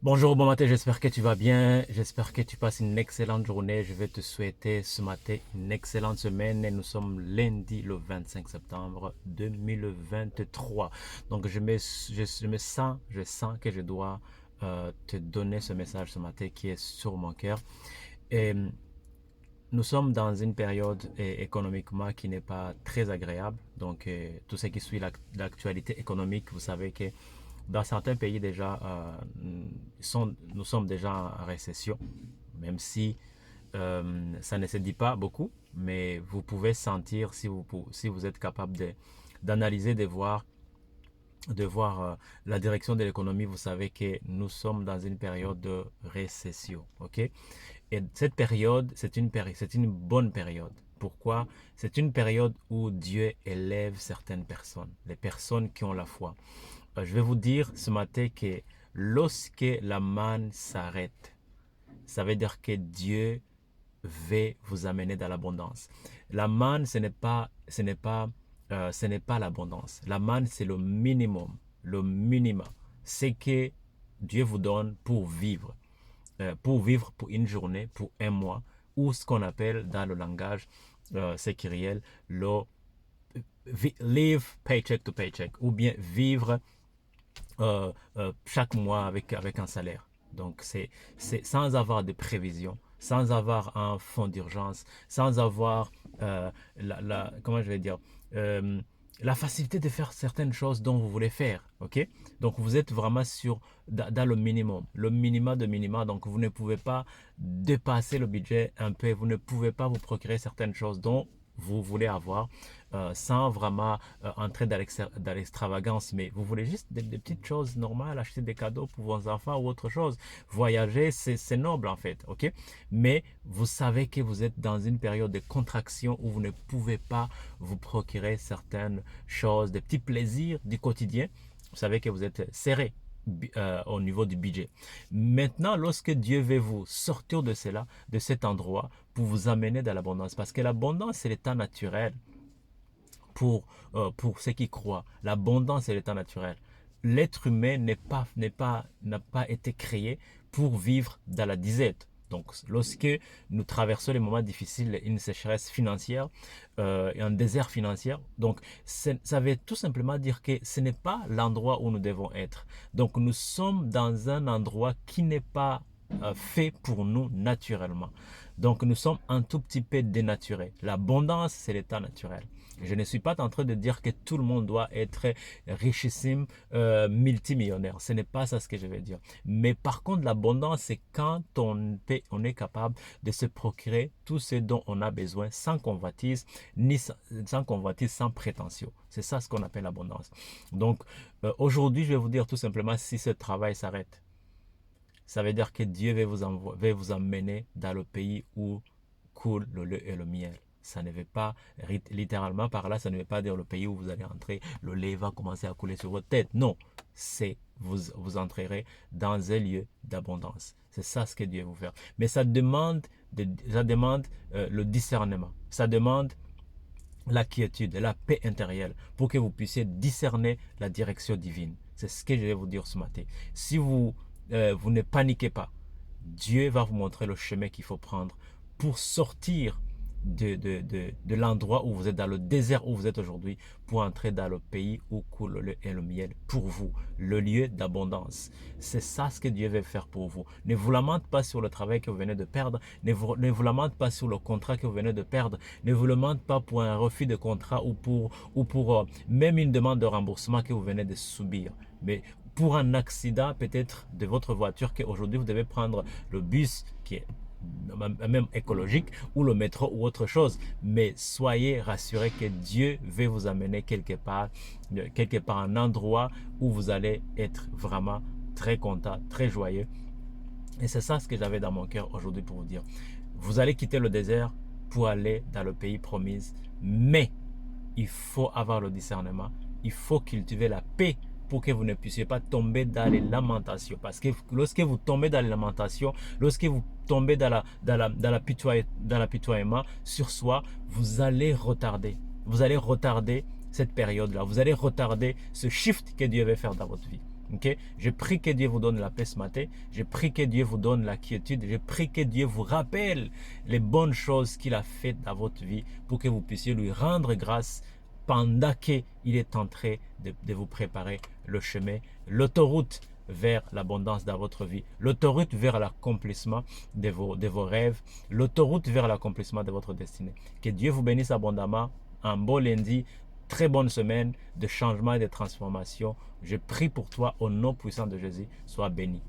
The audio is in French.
Bonjour, bon matin, j'espère que tu vas bien, j'espère que tu passes une excellente journée. Je vais te souhaiter ce matin une excellente semaine et nous sommes lundi le 25 septembre 2023. Donc je sens que je dois te donner ce message ce matin qui est sur mon cœur. Et nous sommes dans une période économiquement qui n'est pas très agréable. Donc tout ce qui suit l'actualité économique, vous savez que dans certains pays déjà, nous sommes déjà en récession, même si ça ne se dit pas beaucoup, mais vous pouvez sentir si vous êtes capable d'analyser, de voir la direction de l'économie, vous savez que nous sommes dans une période de récession, ok? Et cette période, c'est une bonne période. Pourquoi? C'est une période où Dieu élève certaines personnes, les personnes qui ont la foi. Je vais vous dire ce matin que lorsque la manne s'arrête, ça veut dire que Dieu veut vous amener dans l'abondance. La manne, ce n'est pas l'abondance. La manne, c'est le minimum, le minima. C'est que Dieu vous donne pour vivre pour une journée, pour un mois, ou ce qu'on appelle dans le langage sécuriel, le live paycheck to paycheck, ou bien vivre chaque mois avec un salaire. Donc, c'est sans avoir de prévision, sans avoir un fonds d'urgence, sans avoir comment je vais dire, euh, la facilité de faire certaines choses dont vous voulez faire. Ok? Donc, vous êtes vraiment dans le minimum, le minima de minima. Donc, vous ne pouvez pas dépasser le budget un peu, vous ne pouvez pas vous procurer certaines choses dont vous voulez avoir sans vraiment entrer dans l'extravagance, mais vous voulez juste des petites choses normales, acheter des cadeaux pour vos enfants ou autre chose. Voyager, c'est noble en fait, ok? Mais vous savez que vous êtes dans une période de contraction où vous ne pouvez pas vous procurer certaines choses, des petits plaisirs du quotidien. Vous savez que vous êtes serré au niveau du budget. Maintenant, lorsque Dieu veut vous sortir de cela, de cet endroit, pour vous amener dans l'abondance, parce que l'abondance, c'est l'état naturel pour ceux qui croient. L'abondance est l'état naturel. L'être humain n'a pas été créé pour vivre dans la disette. Donc, lorsque nous traversons les moments difficiles, une sécheresse financière et un désert financier, donc ça veut tout simplement dire que ce n'est pas l'endroit où nous devons être. Donc, nous sommes dans un endroit qui n'est pas fait pour nous naturellement. Donc, nous sommes un tout petit peu dénaturés. L'abondance, c'est l'état naturel. Je ne suis pas en train de dire que tout le monde doit être richissime, multimillionnaire. Ce n'est pas ça ce que je veux dire. Mais par contre, l'abondance, c'est quand on est capable de se procurer tout ce dont on a besoin sans convoitise, sans convoitise, sans prétention. C'est ça ce qu'on appelle l'abondance. Donc, aujourd'hui, je vais vous dire tout simplement si ce travail s'arrête. Ça veut dire que Dieu va vous emmener dans le pays où coule le lait et le miel. Ça ne veut pas, littéralement par là, ça ne veut pas dire le pays où vous allez entrer, le lait va commencer à couler sur votre tête. Non, c'est vous entrerez dans un lieu d'abondance. C'est ça ce que Dieu veut faire. Mais ça demande le discernement. Ça demande la quiétude, la paix intérieure pour que vous puissiez discerner la direction divine. C'est ce que je vais vous dire ce matin. Si vous ne paniquez pas, Dieu va vous montrer le chemin qu'il faut prendre pour sortir de l'endroit où vous êtes, dans le désert où vous êtes aujourd'hui, pour entrer dans le pays où coule le lait et le miel pour vous, le lieu d'abondance. C'est ça ce que Dieu veut faire pour vous. Ne vous lamente pas sur le travail que vous venez de perdre, ne vous lamente pas sur le contrat que vous venez de perdre, ne vous lamente pas pour un refus de contrat ou pour même une demande de remboursement que vous venez de subir. Mais pour un accident peut-être de votre voiture qu'aujourd'hui vous devez prendre le bus qui est même écologique ou le métro ou autre chose, mais soyez rassurés que Dieu veut vous amener quelque part un endroit où vous allez être vraiment très content, très joyeux. Et c'est ça ce que j'avais dans mon cœur aujourd'hui pour vous dire. Vous allez quitter le désert pour aller dans le pays promis, mais il faut avoir le discernement, il faut cultiver la paix pour que vous ne puissiez pas tomber dans les lamentations. Parce que lorsque vous tombez dans les lamentations, lorsque vous tombez dans l'apitoiement sur soi, vous allez retarder. Vous allez retarder cette période-là. Vous allez retarder ce shift que Dieu veut faire dans votre vie. Ok? Je prie que Dieu vous donne la paix ce matin. Je prie que Dieu vous donne la quiétude. Je prie que Dieu vous rappelle les bonnes choses qu'il a faites dans votre vie pour que vous puissiez lui rendre grâce pendant qu'il est en train de vous préparer le chemin, l'autoroute vers l'abondance dans votre vie, l'autoroute vers l'accomplissement de vos rêves, l'autoroute vers l'accomplissement de votre destinée. Que Dieu vous bénisse abondamment. Un beau lundi, très bonne semaine de changement et de transformation. Je prie pour toi au nom puissant de Jésus. Sois béni.